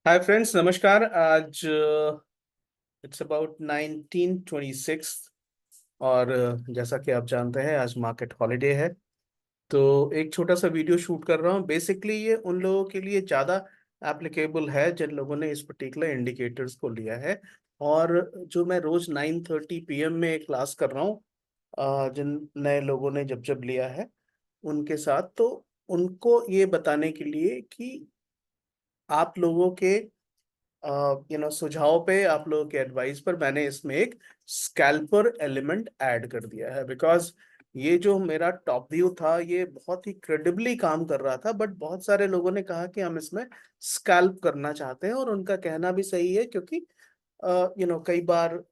Hi friends, नमस्कार। आज it's about 1926 और जैसा कि आप जानते हैं आज मार्केट हॉलिडे है। तो एक छोटा सा वीडियो शूट कर रहा हूँ। बेसिकली ये उन लोगों के लिए ज़्यादा एप्लीकेबल है जिन लोगों ने इस पर्टिकुलर इंडिकेटर्स को लिया है। और जो मैं रोज 9:30 PM में क्लास कर रहा हूँ, जिन नए लोगों ने जब जब लिया है उनके साथ, तो उनको ये बताने के लिए कि आप लोगों के सुझाव पे, आप लोगों के एडवाइस पर मैंने इसमें एक स्कैल्पर एलिमेंट ऐड कर दिया है। बिकॉज ये जो मेरा टॉप व्यू था ये बहुत ही क्रेडिबली काम कर रहा था, बट बहुत सारे लोगों ने कहा कि हम इसमें स्कैल्प करना चाहते हैं, और उनका कहना भी सही है। क्योंकि कई बार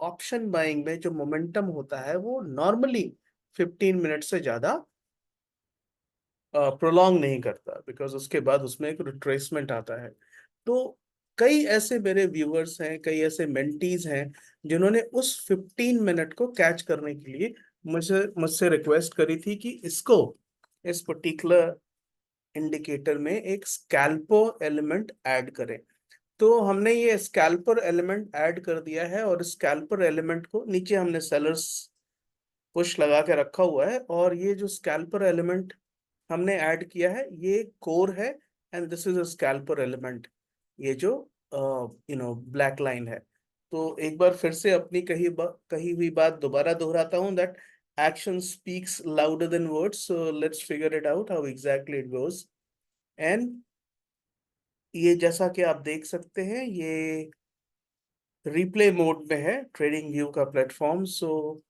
ऑप्शन बाइंग में जो मोमेंटम होता है वो नॉर्मली 15 मिनट से ज्यादा प्रोलॉन्ग नहीं करता, बिकॉज उसके बाद उसमें एक रिट्रेसमेंट आता है। तो कई ऐसे मेरे व्यूअर्स हैं, कई ऐसे मेंटीज हैं जिन्होंने उस 15 मिनट को कैच करने के लिए मुझे मुझसे रिक्वेस्ट करी थी कि इसको, इस पर्टिकुलर इंडिकेटर में एक स्कैल्पो एलिमेंट ऐड करें। तो हमने ये स्कैल्पर एलिमेंट ऐड कर दिया है, और स्कैल्पर एलिमेंट को नीचे हमने सेलर्स पुश लगा के रखा हुआ है। और ये जो स्कैल्पर एलिमेंट हमने ऐड किया है ये कोर है, and this is a scalper element. ये जो ब्लैक लाइन है। तो एक बार फिर से अपनी कही हुई बात दोबारा दोहराता हूं, that action speaks louder than words. So let's figure it out how exactly it goes. And ये जैसा कि आप देख सकते हैं ये रिप्ले मोड में है, ट्रेडिंग व्यू का platform. So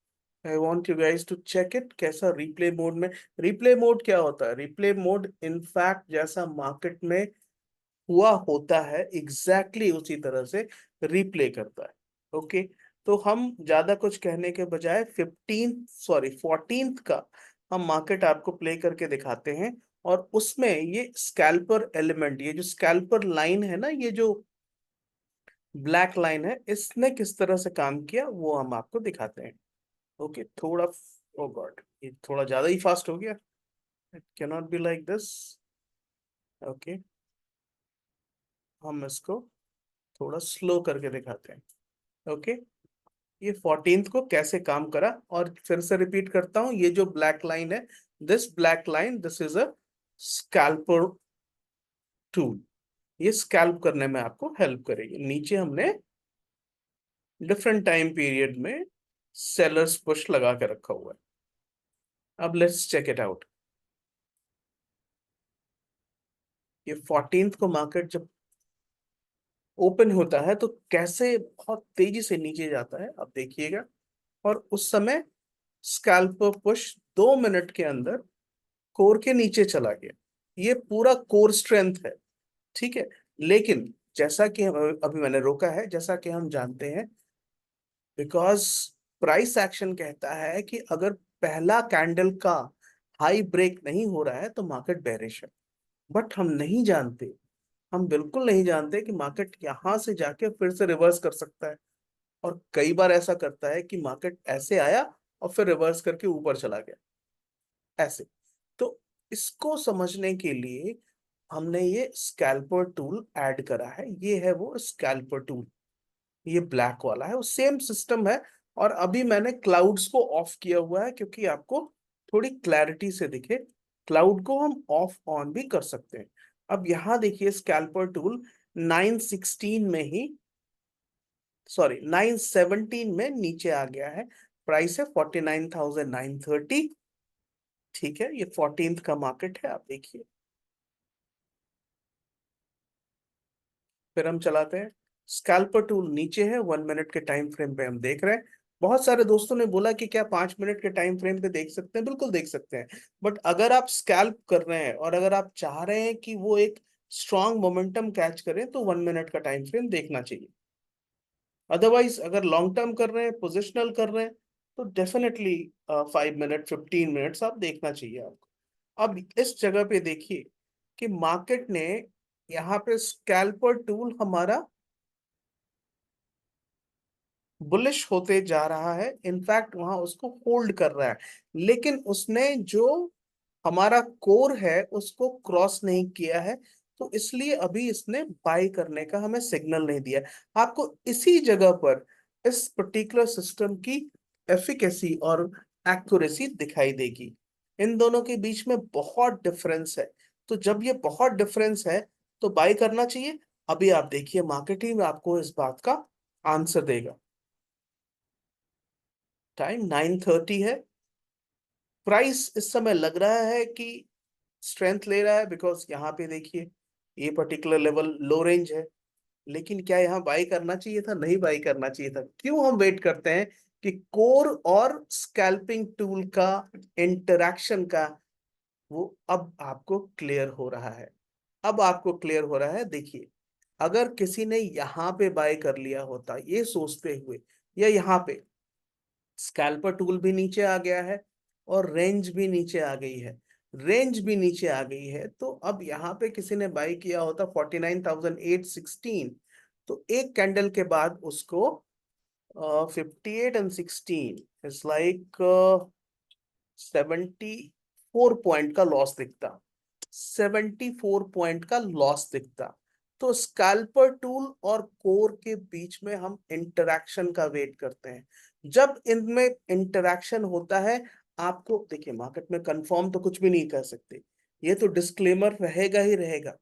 I want you guys to check it कैसा रिप्ले मोड में। रिप्ले मोड क्या होता है? रिप्ले मोड इनफैक्ट जैसा मार्केट में हुआ होता है एग्जैक्टली उसी तरह से रिप्ले करता है। ओके। तो हम ज्यादा कुछ कहने के बजाय 14th का हम मार्केट आपको प्ले करके दिखाते हैं। और उसमें ये स्कैल्पर एलिमेंट, ये जो स्कैल्पर लाइन है ना, ये जो ब्लैक लाइन है, इसने किस तरह से काम किया वो हम आपको दिखाते हैं। ओके, थोड़ा, ओ गॉड, ये थोड़ा ज्यादा ही फास्ट हो गया। It can not be like this. Okay, हम इसको थोड़ा स्लो करके दिखाते हैं। ओके, ये 14th को कैसे काम करा, और फिर से रिपीट करता हूं, ये जो ब्लैक लाइन है, this black line, this is a scalper tool. ये स्कैल्प करने में आपको हेल्प करेगी। नीचे हमने डिफरेंट टाइम पीरियड में सेलर्स पुश लगा के रखा हुआ है। अब लेट्स चेक इट आउट। ये 14th को मार्केट जब ओपन होता है तो कैसे बहुत तेजी से नीचे जाता है, आप देखिएगा। और उस समय स्कैल्प पुश 2 मिनट के अंदर कोर के नीचे चला गया। ये पूरा कोर स्ट्रेंथ है। ठीक है। लेकिन जैसा कि अभी मैंने रोका है, जैसा कि हम जानते हैं, बिकॉज प्राइस एक्शन कहता है कि अगर पहला कैंडल का हाई ब्रेक नहीं हो रहा है तो मार्केट बेरिश है। बट हम नहीं जानते, हम बिल्कुल नहीं जानते कि मार्केट यहां से जाके फिर से रिवर्स कर सकता है। और कई बार ऐसा करता है कि मार्केट ऐसे आया और फिर रिवर्स करके ऊपर चला गया, ऐसे। तो इसको समझने के लिए हमने ये स्कैल्पर टूल ऐड करा है। ये है वो स्कैल्पर टूल, ये ब्लैक वाला है, वो सेम सिस्टम है। और अभी मैंने क्लाउड्स को ऑफ किया हुआ है क्योंकि आपको थोड़ी क्लैरिटी से दिखे। क्लाउड को हम ऑफ ऑन भी कर सकते हैं। अब यहाँ देखिए स्कैल्पर टूल 916 में ही, सॉरी 917 में नीचे आ गया है। प्राइस है 49,930। ठीक है, ये 14th का मार्केट है, आप देखिए। फिर हम चलाते हैं। स्कैल्पर टूल नीचे है, 1 मिनट के टाइम फ्रेम पे हम देख रहे हैं। बहुत सारे दोस्तों ने बोला कि क्या 5 मिनट के टाइम फ्रेम पे देख सकते हैं? बिल्कुल देख सकते हैं। बट अगर आप स्कैल्प कर रहे हैं और अगर आप चाह रहे हैं कि वो एक स्ट्रांग मोमेंटम कैच करें तो 1 मिनट का टाइम फ्रेम देखना चाहिए। अदरवाइज अगर लॉन्ग टर्म कर रहे हैं, पोजिशनल कर रहे हैं, तो डेफिनेटली 5 मिनट, 15 मिनट्स आप देखना चाहिए आपको। अब इस जगह पे देखिए कि मार्केट ने यहाँ पे स्कैल्पर टूल हमारा बुलिश होते जा रहा है, इनफैक्ट वहां उसको होल्ड कर रहा है। लेकिन उसने जो हमारा कोर है उसको क्रॉस नहीं किया है। तो इसलिए अभी इसने बाय करने का हमें सिग्नल नहीं दिया। आपको इसी जगह पर इस पर्टिकुलर सिस्टम की एफिकेसी और एक्यूरेसी दिखाई देगी। इन दोनों के बीच में बहुत डिफरेंस है। तो जब ये बहुत डिफरेंस है तो बाय करना चाहिए। अभी आप देखिए मार्केट ही में आपको इस बात का आंसर देगा। टाइम 9:30 है। प्राइस इस समय लग रहा है कि स्ट्रेंथ ले रहा है, बिकॉज यहाँ पे देखिए ये पर्टिकुलर लेवल लो रेंज है। लेकिन क्या यहाँ बाई करना चाहिए था? नहीं बाई करना चाहिए था। क्यों हम वेट करते हैं कि कोर और स्कैल्पिंग टूल का इंटरैक्शन का वो अब आपको क्लियर हो रहा है। अब आपको क्लियर हो रहा है। देखिए, अगर किसी ने यहाँ पे बाय कर लिया होता ये सोचते हुए, या यहाँ पे स्कैल्पर टूल भी नीचे आ गया है और रेंज भी नीचे आ गई है, रेंज भी नीचे आ गई है, तो अब यहाँ पे किसी ने बाई किया होता 49,816, तो एक कैंडल के बाद उसको 58 and 16 इज लाइक 74 पॉइंट का लॉस दिखता। 74 पॉइंट का लॉस दिखता। तो स्कैल्पर टूल और कोर के बीच में हम इंटरैक्शन का वेट करते हैं। जब इनमें इंटरैक्शन होता है, आपको देखिए मार्केट में कंफर्म तो कुछ भी नहीं कर सकते, ये तो डिस्क्लेमर रहेगा ही रहेगा,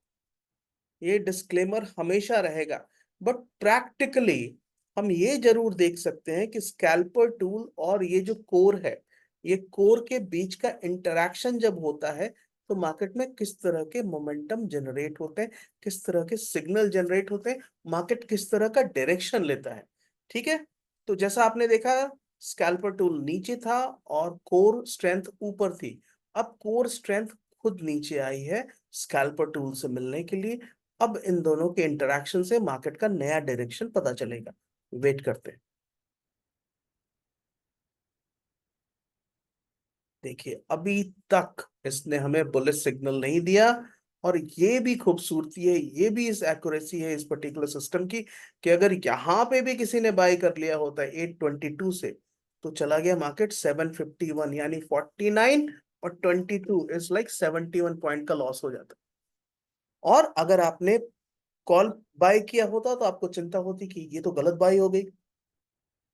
ये डिस्क्लेमर हमेशा रहेगा। बट प्रैक्टिकली हम ये जरूर देख सकते हैं कि स्कैल्पर टूल और ये जो कोर है, ये कोर के बीच का इंटरैक्शन जब होता है तो मार्केट में किस तरह के मोमेंटम जनरेट होते हैं, किस तरह के सिग्नल जनरेट होते हैं, मार्केट किस तरह का डायरेक्शन लेता है। ठीक है। तो जैसा आपने देखा, स्कैल्पर टूल नीचे था और कोर स्ट्रेंथ ऊपर थी। अब कोर स्ट्रेंथ खुद नीचे आई है स्कैल्पर टूल से मिलने के लिए। अब इन दोनों के इंटरेक्शन से मार्केट का नया डायरेक्शन पता चलेगा। वेट करते हैं। देखिए अभी तक इसने हमें बुलिश सिग्नल नहीं दिया। और ये भी खूबसूरती है, ये भी इस एक्यूरेसी है इस पर्टिकुलर सिस्टम की, कि अगर यहाँ पे भी किसी ने बाय कर लिया होता है 822 से, तो चला गया मार्केट 751, यानी 49 और 22 इज लाइक 71 पॉइंट का लॉस हो जाता। और अगर आपने कॉल बाय किया होता तो आपको चिंता होती कि ये तो गलत बाय हो गई,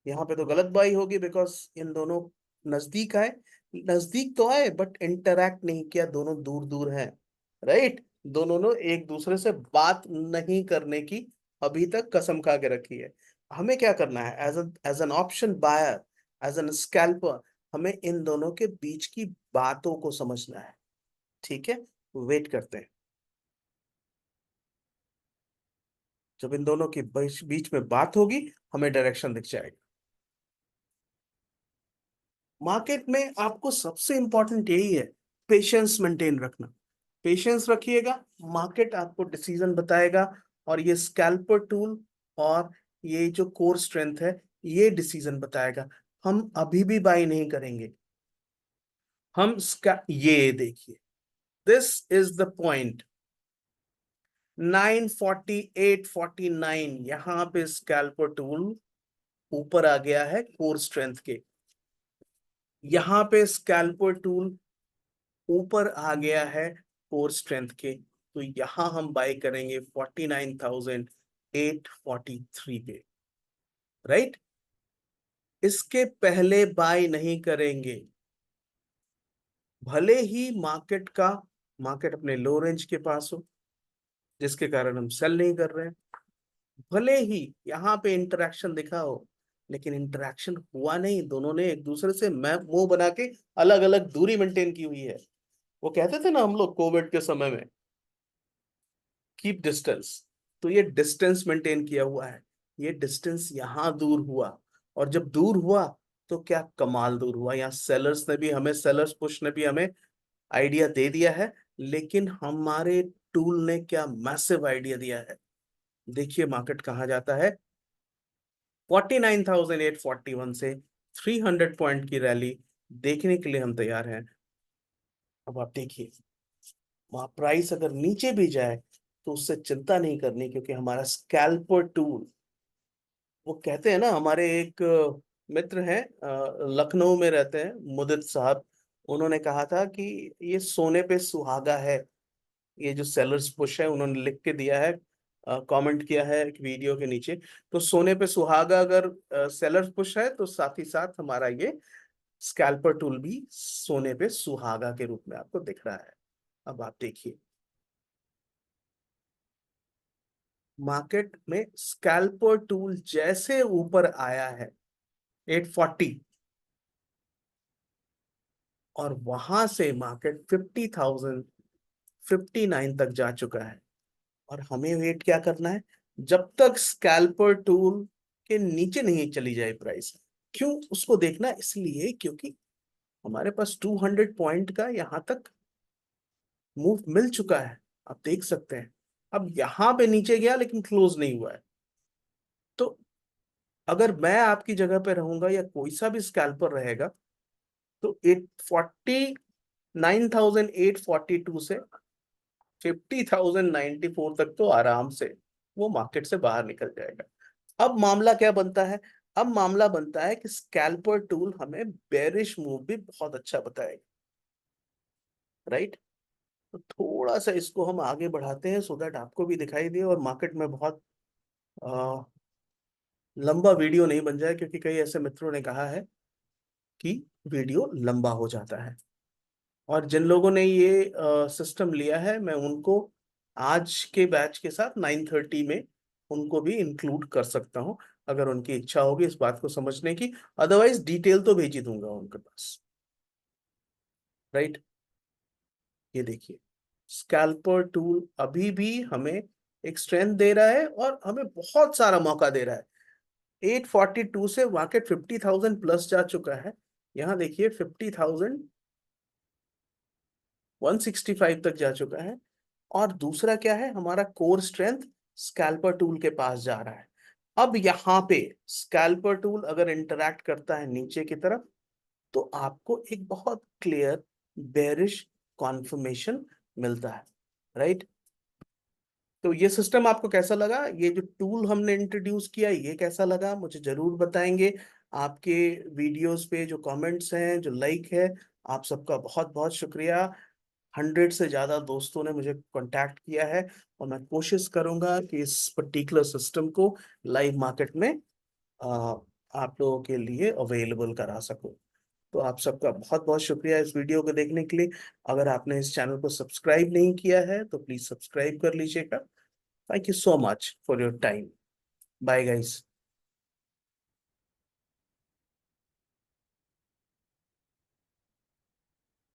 यहाँ पे तो गलत बाई होगी, बिकॉज इन दोनों नजदीक आए। नजदीक तो आए बट इंटरैक्ट नहीं किया, दोनों दूर दूर हैं। राइट। दोनों ने एक दूसरे से बात नहीं करने की अभी तक कसम खा के रखी है। हमें क्या करना है as an option buyer, as an scalper, हमें इन दोनों के बीच की बातों को समझना है। ठीक है। वेट करते हैं। जब इन दोनों के बीच बीच में बात होगी, हमें डायरेक्शन दिख जाएगा। मार्केट में आपको सबसे इंपॉर्टेंट यही है, पेशेंस मेंटेन रखना। पेशेंस रखिएगा, मार्केट आपको डिसीजन बताएगा। और ये स्कैल्पर टूल और ये जो कोर स्ट्रेंथ है, ये डिसीजन बताएगा। हम अभी भी बाई नहीं करेंगे। ये देखिए, दिस इज द पॉइंट। 948.49 यहाँ पे स्कैल्पर टूल ऊपर आ गया है कोर स्ट्रेंथ के। यहाँ पे स्कैल्पर टूल ऊपर आ गया है कोर स्ट्रेंथ के। तो यहां हम बाय करेंगे 49,843 पे। राइट। इसके पहले बाय नहीं करेंगे। भले ही मार्केट अपने लो रेंज के पास हो, जिसके कारण हम सेल नहीं कर रहे हैं। भले ही यहाँ पे इंटरेक्शन दिखा हो, लेकिन इंटरेक्शन हुआ नहीं। दोनों ने एक दूसरे से मैं मुंह बना के अलग अलग दूरी मेंटेन की हुई है। वो कहते थे ना हम लोग कोविड के समय में, कीप डिस्टेंस। तो ये डिस्टेंस मेंटेन किया हुआ है। ये डिस्टेंस यहां दूर हुआ। और जब दूर हुआ तो क्या कमाल दूर हुआ। यहाँ सेलर्स पुश ने भी हमें आइडिया दे दिया है। लेकिन हमारे टूल ने क्या मैसिव आइडिया दिया है। देखिए मार्केट कहाँ जाता है। 49,841 से 300 पॉइंट की रैली देखने के लिए हम तैयार हैं। अब आप देखिए, वहां प्राइस अगर नीचे भी जाए तो उससे चिंता नहीं करनी, क्योंकि हमारा स्कैल्पर टूल, वो कहते हैं ना, हमारे एक मित्र हैं, लखनऊ में रहते हैं, मुदित साहब। उन्होंने कहा था कि ये सोने पे सुहागा है। ये जो सेलर्स पुश है उन्होंने लिख के दिया है, कमेंट किया है एक वीडियो के नीचे। तो सोने पे सुहागा अगर सेलर्स पुश है तो साथ ही साथ हमारा ये स्कैल्पर टूल भी सोने पे सुहागा के रूप में आपको दिख रहा है। अब आप देखिए मार्केट में स्कैल्पर टूल जैसे ऊपर आया है 840, और वहां से मार्केट 50,000 59 तक जा चुका है। और हमें वेट क्या करना है, जब तक स्कैल्पर टूल के नीचे नहीं चली जाए प्राइस। क्यों उसको देखना, इसलिए क्योंकि हमारे पास 200 पॉइंट का यहां तक मूव मिल चुका है, आप देख सकते हैं। अब यहां पे नीचे गया लेकिन क्लोज नहीं हुआ है। तो अगर मैं आपकी जगह पे रहूंगा या कोई सा भी स्कैल्पर रहेगा, तो 9,842 से 50,094 तक तो आराम से वो मार्केट से बाहर निकल जाएगा। अब मामला क्या बनता है, अब मामला बनता है कि स्कैल्पर टूल हमें बेरिश मूव भी बहुत अच्छा बताएगा, राइट। तो थोड़ा सा इसको हम आगे बढ़ाते हैं सो दैट आपको भी दिखाई दे और मार्केट में बहुत आ, लंबा वीडियो नहीं बन जाए, क्योंकि कई ऐसे मित्रों ने कहा है कि वीडियो लंबा हो जाता है। और जिन लोगों ने ये सिस्टम लिया है मैं उनको आज के बैच के साथ 9:30 में उनको भी इंक्लूड कर सकता हूं, अगर उनकी इच्छा होगी इस बात को समझने की। अदरवाइज डिटेल तो भेज ही दूंगा उनके पास, राइट। ये देखिए स्कैल्पर टूल अभी भी हमें एक स्ट्रेंथ दे रहा है और हमें बहुत सारा मौका दे रहा है। 842 से मार्केट 50,000 प्लस जा चुका है। यहाँ देखिए 50,165 तक जा चुका है। और दूसरा क्या है, हमारा कोर स्ट्रेंथ स्कैल्पर टूल के पास जा रहा है। अब यहाँ पे स्कैल्पर टूल अगर इंटरैक्ट करता है नीचे की तरफ, तो आपको एक बहुत क्लियर बेरिश कॉन्फर्मेशन मिलता है, राइट। तो ये सिस्टम आपको कैसा लगा, ये जो टूल हमने इंट्रोड्यूस किया ये कैसा लगा, मुझे जरूर बताएंगे। आपके वीडियोस पे जो कमेंट्स हैं, जो लाइक है, आप सबका बहुत बहुत शुक्रिया। 100 से ज्यादा दोस्तों ने मुझे कांटेक्ट किया है, और मैं कोशिश करूंगा कि इस पर्टिकुलर सिस्टम को लाइव मार्केट में आ, आप लोगों के लिए अवेलेबल करा सकूं। तो आप सबका बहुत बहुत शुक्रिया इस वीडियो को देखने के लिए। अगर आपने इस चैनल को सब्सक्राइब नहीं किया है तो प्लीज सब्सक्राइब कर लीजिएगा। Thank you so much for your time. Bye guys.